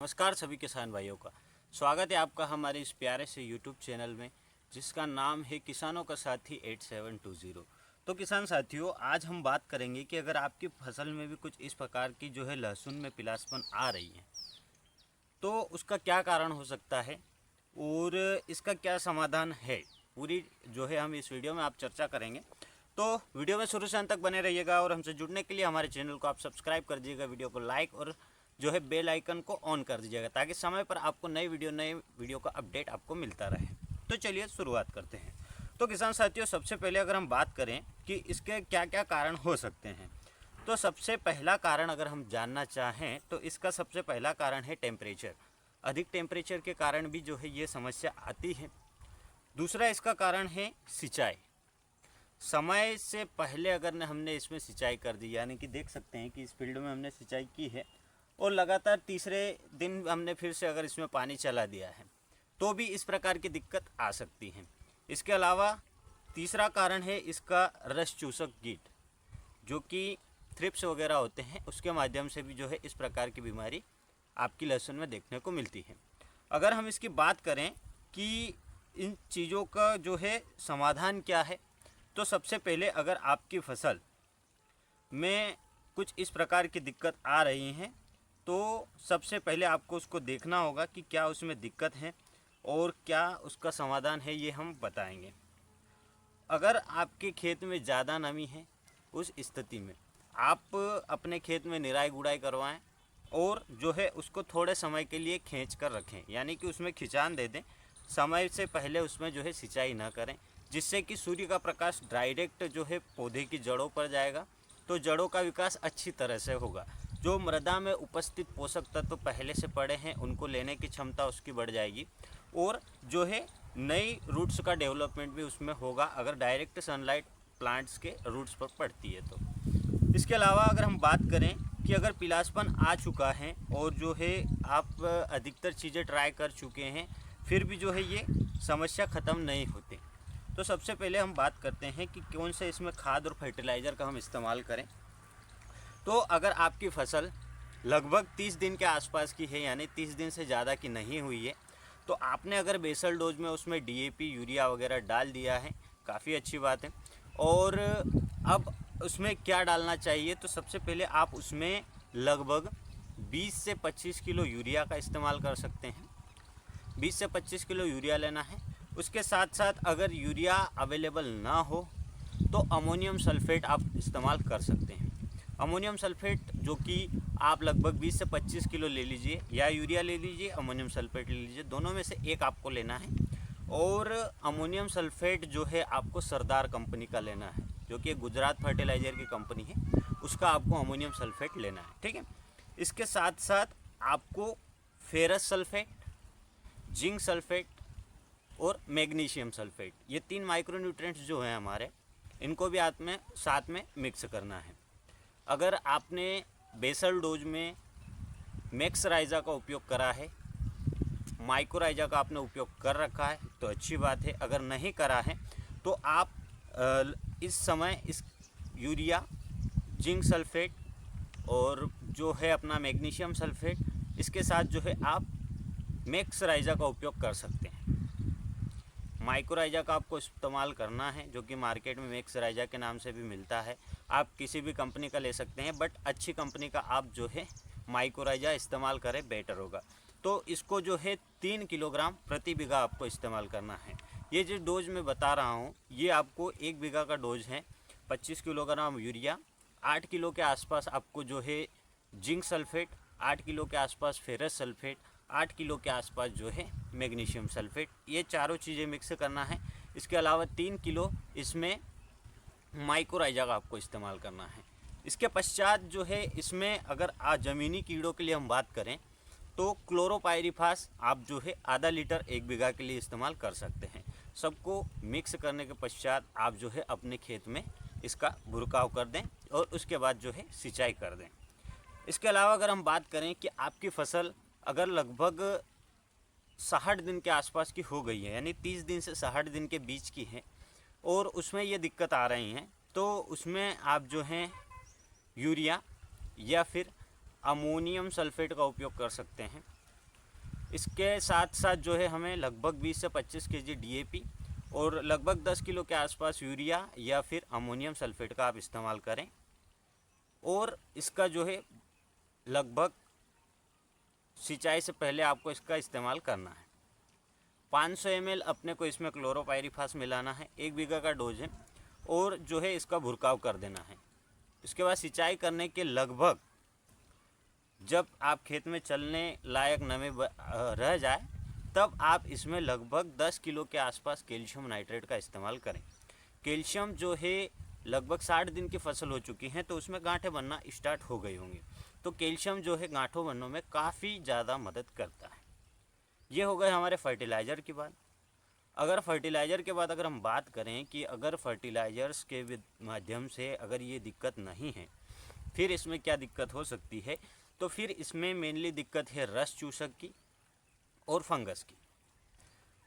नमस्कार सभी किसान भाइयों का स्वागत है आपका हमारे इस प्यारे से यूट्यूब चैनल में जिसका नाम है किसानों का साथी 8720। तो किसान साथियों, आज हम बात करेंगे कि अगर आपकी फसल में भी कुछ इस प्रकार की जो है लहसुन में पीलापन आ रही है तो उसका क्या कारण हो सकता है और इसका क्या समाधान है, पूरी जो है हम इस वीडियो में आप चर्चा करेंगे। तो वीडियो में शुरू से अंत तक बने रहिएगा और हमसे जुड़ने के लिए हमारे चैनल को आप सब्सक्राइब कर दीजिएगा, वीडियो को लाइक और जो है बेल आइकन को ऑन कर दीजिएगा ताकि समय पर आपको नए वीडियो का अपडेट आपको मिलता रहे। तो चलिए शुरुआत करते हैं। तो किसान साथियों, सबसे पहले अगर हम बात करें कि इसके क्या क्या कारण हो सकते हैं, तो सबसे पहला कारण अगर हम जानना चाहें तो इसका सबसे पहला कारण है टेम्परेचर। अधिक टेम्परेचर के कारण भी जो है ये समस्या आती है। दूसरा इसका कारण है सिंचाई। समय से पहले अगर हमने इसमें सिंचाई कर दी, यानी कि देख सकते हैं कि इस फील्ड में हमने सिंचाई की है और लगातार तीसरे दिन हमने फिर से अगर इसमें पानी चला दिया है तो भी इस प्रकार की दिक्कत आ सकती है। इसके अलावा तीसरा कारण है इसका रस चूसक कीट, जो कि थ्रिप्स वगैरह होते हैं, उसके माध्यम से भी जो है इस प्रकार की बीमारी आपकी लहसुन में देखने को मिलती है। अगर हम इसकी बात करें कि इन चीज़ों का जो है समाधान क्या है, तो सबसे पहले अगर आपकी फसल में कुछ इस प्रकार की दिक्कत आ रही हैं तो सबसे पहले आपको उसको देखना होगा कि क्या उसमें दिक्कत है और क्या उसका समाधान है, ये हम बताएंगे। अगर आपके खेत में ज़्यादा नमी है, उस स्थिति में आप अपने खेत में निराई गुड़ाई करवाएं और जो है उसको थोड़े समय के लिए खींच कर रखें, यानी कि उसमें खिंचान दे दें। समय से पहले उसमें जो है सिंचाई ना करें, जिससे कि सूर्य का प्रकाश डायरेक्ट जो है पौधे की जड़ों पर जाएगा तो जड़ों का विकास अच्छी तरह से होगा। जो मृदा में उपस्थित पोषक तत्व पहले से पड़े हैं उनको लेने की क्षमता उसकी बढ़ जाएगी और जो है नई रूट्स का डेवलपमेंट भी उसमें होगा अगर डायरेक्ट सनलाइट प्लांट्स के रूट्स पर पड़ती है तो। इसके अलावा अगर हम बात करें कि अगर पीलापन आ चुका है और जो है आप अधिकतर चीज़ें ट्राई कर चुके हैं फिर भी जो है ये समस्या ख़त्म नहीं होती, तो सबसे पहले हम बात करते हैं कि कौन से इसमें खाद और फर्टिलाइज़र का हम इस्तेमाल करें। तो अगर आपकी फसल लगभग 30 दिन के आसपास की है, यानी 30 दिन से ज़्यादा की नहीं हुई है, तो आपने अगर बेसल डोज में उसमें डीएपी यूरिया वगैरह डाल दिया है, काफ़ी अच्छी बात है। और अब उसमें क्या डालना चाहिए, तो सबसे पहले आप उसमें लगभग 20 से 25 किलो यूरिया का इस्तेमाल कर सकते हैं। 20 से 25 किलो यूरिया लेना है। उसके साथ साथ अगर यूरिया अवेलेबल ना हो तो अमोनियम सल्फेट आप इस्तेमाल कर सकते हैं। अमोनियम सल्फेट जो कि आप लगभग 20 से 25 किलो ले लीजिए, या यूरिया ले लीजिए, अमोनियम सल्फेट ले लीजिए, दोनों में से एक आपको लेना है। और अमोनियम सल्फेट जो है आपको सरदार कंपनी का लेना है, जो कि गुजरात फर्टिलाइज़र की कंपनी है, उसका आपको अमोनियम सल्फेट लेना है, ठीक है। इसके साथ साथ आपको फेरस सल्फेट, जिंक सल्फेट और मैग्नीशियम सल्फेट, ये 3 माइक्रोन्यूट्रिएंट्स जो हैं हमारे, इनको भी साथ में मिक्स करना है। अगर आपने बेसल डोज में मैक्सराइजा का उपयोग करा है, माइक्रोराइजा का आपने उपयोग कर रखा है तो अच्छी बात है। अगर नहीं करा है तो आप इस समय इस यूरिया, जिंक सल्फेट और जो है अपना मैग्नीशियम सल्फेट, इसके साथ जो है आप मैक्सराइजा का उपयोग कर सकते हैं। माइक्रोराइजा का आपको इस्तेमाल करना है, जो कि मार्केट में मैक्सराइजा के नाम से भी मिलता है। आप किसी भी कंपनी का ले सकते हैं, बट अच्छी कंपनी का आप जो है माइक्रोराइजा इस्तेमाल करें, बेटर होगा। तो इसको जो है 3 किलोग्राम प्रति बीघा आपको इस्तेमाल करना है। ये जो डोज मैं बता रहा हूँ ये आपको 1 बीघा का डोज है। 25 किलोग्राम यूरिया, 8 किलो के आसपास आपको जो है जिंक सल्फेट, 8 किलो के आसपास फेरस सल्फेट, 8 किलो के आसपास जो है मैग्नीशियम सल्फेट, ये चारों चीज़ें मिक्स करना है। इसके अलावा 3 किलो इसमें माइक्रोराइजा का आपको इस्तेमाल करना है। इसके पश्चात जो है इसमें अगर ज़मीनी कीड़ों के लिए हम बात करें तो क्लोरोपाइरीफास आप जो है आधा लीटर 1 बीघा के लिए इस्तेमाल कर सकते हैं। सबको मिक्स करने के पश्चात आप जो है अपने खेत में इसका भुरकाव कर दें और उसके बाद जो है सिंचाई कर दें। इसके अलावा अगर हम बात करें कि आपकी फसल अगर लगभग 60 दिन के आसपास की हो गई है, यानी 30 दिन से 60 दिन के बीच की है और उसमें ये दिक्कत आ रही हैं, तो उसमें आप जो हैं यूरिया या फिर अमोनियम सल्फेट का उपयोग कर सकते हैं। इसके साथ साथ जो है हमें लगभग 20 से 25 केजी DAP और लगभग 10 किलो के आसपास यूरिया या फिर अमोनियम सल्फेट का आप इस्तेमाल करें। और इसका जो है लगभग सिंचाई से पहले आपको इसका इस्तेमाल करना है। 500 ml अपने को इसमें क्लोरोपाइरीफास मिलाना है, 1 बीघा का डोज है, और जो है इसका भुरकाव कर देना है। इसके बाद सिंचाई करने के लगभग जब आप खेत में चलने लायक नमी रह जाए तब आप इसमें लगभग 10 किलो के आसपास कैल्शियम नाइट्रेट का इस्तेमाल करें। कैल्शियम जो है लगभग 60 दिन की फसल हो चुकी है तो उसमें गांठें बनना स्टार्ट हो गई होंगी, तो कैल्शियम जो है गांठों बनने में काफ़ी ज़्यादा मदद करता है। ये हो गए हमारे फर्टिलाइज़र की बात। अगर फर्टिलाइज़र के बाद अगर हम बात करें कि अगर फर्टिलाइज़र्स के माध्यम से अगर ये दिक्कत नहीं है, फिर इसमें क्या दिक्कत हो सकती है, तो फिर इसमें मेनली दिक्कत है रस चूसक की और फंगस की।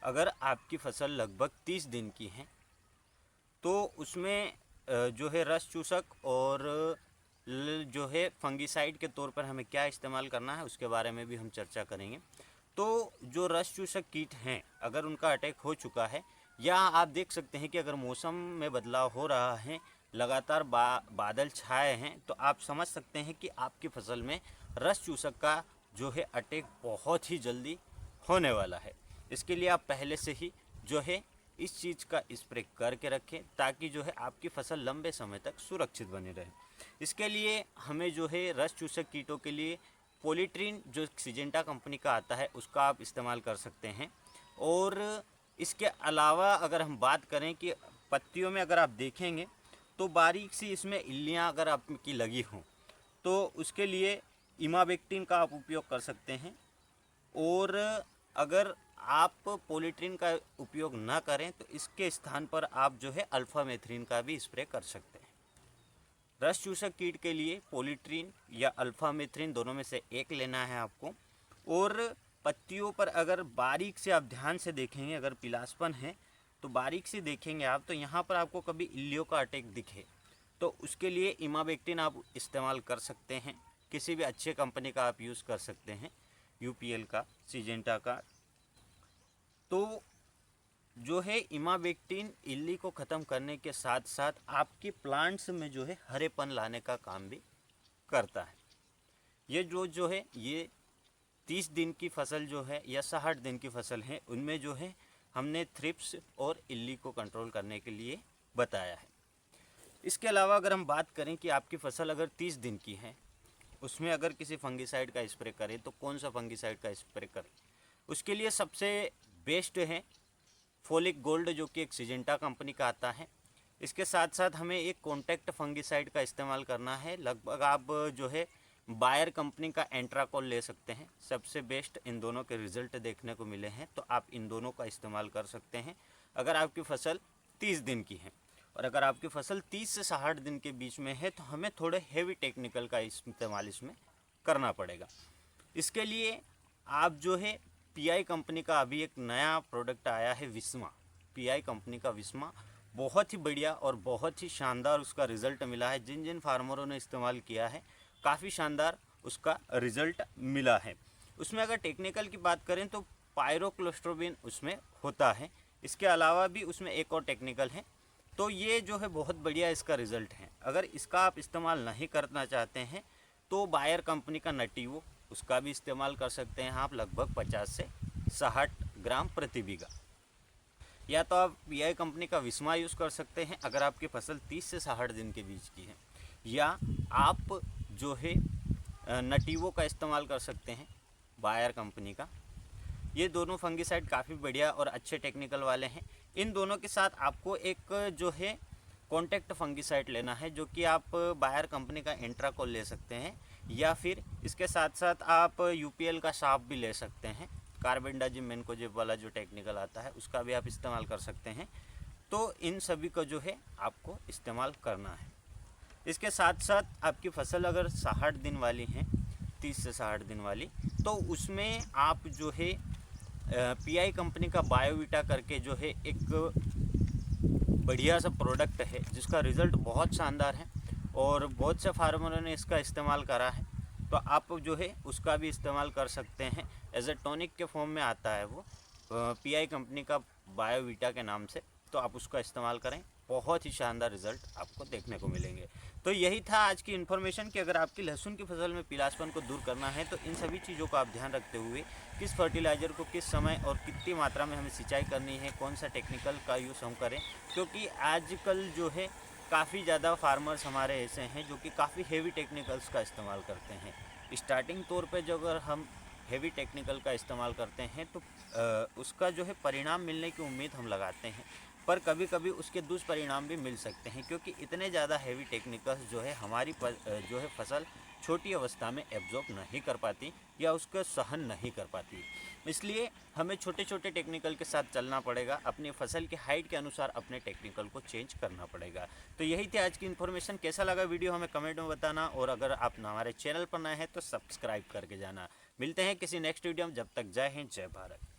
अगर आपकी फसल लगभग 30 दिन की है तो उसमें जो है रस चूसक और जो है फंगिसाइड के तौर पर हमें क्या इस्तेमाल करना है उसके बारे में भी हम चर्चा करेंगे। तो जो रस चूसक कीट हैं अगर उनका अटैक हो चुका है, या आप देख सकते हैं कि अगर मौसम में बदलाव हो रहा है, लगातार बादल छाए हैं, तो आप समझ सकते हैं कि आपकी फसल में रस चूसक का जो है अटैक बहुत ही जल्दी होने वाला है। इसके लिए आप पहले से ही जो है इस चीज़ का स्प्रे करके रखें ताकि जो है आपकी फसल लंबे समय तक सुरक्षित बनी रहे। इसके लिए हमें जो है रस चूसक कीटों के लिए पॉलीट्रीन जो सिजेंटा कंपनी का आता है उसका आप इस्तेमाल कर सकते हैं। और इसके अलावा अगर हम बात करें कि पत्तियों में अगर आप देखेंगे तो बारीक सी इसमें इल्लियाँ अगर आपकी लगी हों तो उसके लिए इमाबेक्टिन का आप उपयोग कर सकते हैं। और अगर आप पॉलीट्रीन का उपयोग ना करें तो इसके स्थान पर आप जो है अल्फामेथ्रिन का भी स्प्रे कर सकते हैं। रस चूसक कीट के लिए पॉलीट्रीन या अल्फामेथ्रिन दोनों में से एक लेना है आपको। और पत्तियों पर अगर बारीक से आप ध्यान से देखेंगे, अगर पीलासपन है तो बारीक से देखेंगे आप, तो यहाँ पर आपको कभी इल्लियों का अटैक दिखे तो उसके लिए इमाबेक्टिन आप इस्तेमाल कर सकते हैं। किसी भी अच्छे कंपनी का आप यूज़ कर सकते हैं, UPL का, सिजेंटा का। तो जो है इमाबेक्टिन इल्ली को ख़त्म करने के साथ साथ आपके प्लांट्स में जो है हरेपन लाने का काम भी करता है। ये जो है ये 30 दिन की फसल जो है या 60 दिन की फसल है उनमें जो है हमने थ्रिप्स और इल्ली को कंट्रोल करने के लिए बताया है। इसके अलावा अगर हम बात करें कि आपकी फसल अगर 30 दिन की है, उसमें अगर किसी फंगिसाइड का स्प्रे करें तो कौन सा फंगिसाइड का स्प्रे करें, उसके लिए सबसे बेस्ट है फोलिक गोल्ड जो कि एक सिजेंटा कंपनी का आता है। इसके साथ साथ हमें एक कॉन्टैक्ट फंगिसाइड का इस्तेमाल करना है। लगभग आप जो है बायर कंपनी का एंट्राकोल ले सकते हैं, सबसे बेस्ट इन दोनों के रिज़ल्ट देखने को मिले हैं, तो आप इन दोनों का इस्तेमाल कर सकते हैं अगर आपकी फसल 30 दिन की है। और अगर आपकी फसल 30 से 60 दिन के बीच में है तो हमें थोड़े हेवी टेक्निकल का इस्तेमाल इसमें करना पड़ेगा। इसके लिए आप जो है PI कंपनी का अभी एक नया प्रोडक्ट आया है विस्मा, PI कंपनी का विस्मा, बहुत ही बढ़िया और बहुत ही शानदार उसका रिज़ल्ट मिला है। जिन जिन फार्मरों ने इस्तेमाल किया है काफ़ी शानदार उसका रिज़ल्ट मिला है। उसमें अगर टेक्निकल की बात करें तो पायरोक्लोस्ट्रोबिन उसमें होता है। इसके अलावा भी उसमें एक और टेक्निकल है, तो ये जो है बहुत बढ़िया इसका रिज़ल्ट है। अगर इसका आप इस्तेमाल नहीं करना चाहते हैं तो बायर कंपनी का नटीवो उसका भी इस्तेमाल कर सकते हैं आप, लगभग 50 से 60 ग्राम प्रति बीघा। या तो आप PI कंपनी का विस्मा यूज़ कर सकते हैं अगर आपकी फसल 30 से 60 दिन के बीच की है, या आप जो है नटीवो का इस्तेमाल कर सकते हैं बायर कंपनी का। ये दोनों फंगिसाइड काफ़ी बढ़िया और अच्छे टेक्निकल वाले हैं। इन दोनों के साथ आपको एक जो है कॉन्टैक्ट फंगिसाइड लेना है जो कि आप बायर कंपनी का एंट्राकोल ले सकते हैं, या फिर इसके साथ साथ आप UPL का साफ भी ले सकते हैं, कार्बेंडाजिम मेनकोजेब वाला जो टेक्निकल आता है उसका भी आप इस्तेमाल कर सकते हैं। तो इन सभी को जो है आपको इस्तेमाल करना है। इसके साथ साथ आपकी फसल अगर 60 दिन वाली है, 30 से 60 दिन वाली, तो उसमें आप जो है PI कंपनी का बायोविटा करके जो है एक बढ़िया सा प्रोडक्ट है जिसका रिज़ल्ट बहुत शानदार है और बहुत से फार्मरों ने इसका इस्तेमाल करा है। तो आप जो है उसका भी इस्तेमाल कर सकते हैं। एज ए टॉनिक के फॉर्म में आता है वो, PI कंपनी का बायोवीटा के नाम से। तो आप उसका इस्तेमाल करें, बहुत ही शानदार रिजल्ट आपको देखने को मिलेंगे। तो यही था आज की इन्फॉर्मेशन कि अगर आपकी लहसुन की फसल में पीलापन को दूर करना है तो इन सभी चीज़ों का आप ध्यान रखते हुए किस फर्टिलाइज़र को किस समय और कितनी मात्रा में हमें सिंचाई करनी है, कौन सा टेक्निकल का यूज़ हम करें। क्योंकि आजकल जो है काफ़ी ज़्यादा फार्मर्स हमारे ऐसे हैं जो कि काफ़ी हेवी टेक्निकल्स का इस्तेमाल करते हैं। स्टार्टिंग तौर पे जो अगर हम हेवी टेक्निकल का इस्तेमाल करते हैं तो उसका जो है परिणाम मिलने की उम्मीद हम लगाते हैं, पर कभी कभी उसके दुष्परिणाम भी मिल सकते हैं। क्योंकि इतने ज़्यादा हेवी टेक्निकल्स जो है हमारी जो है फसल छोटी अवस्था में एब्जॉर्ब नहीं कर पाती या उसको सहन नहीं कर पाती। इसलिए हमें छोटे छोटे टेक्निकल के साथ चलना पड़ेगा, अपनी फसल की हाइट के अनुसार अपने टेक्निकल को चेंज करना पड़ेगा। तो यही थी आज की इन्फॉर्मेशन। कैसा लगा वीडियो हमें कमेंट में बताना, और अगर आप हमारे चैनल पर नए हैं तो सब्सक्राइब करके जाना। मिलते हैं किसी नेक्स्ट वीडियो में, जब तक जय हिंद जय भारत।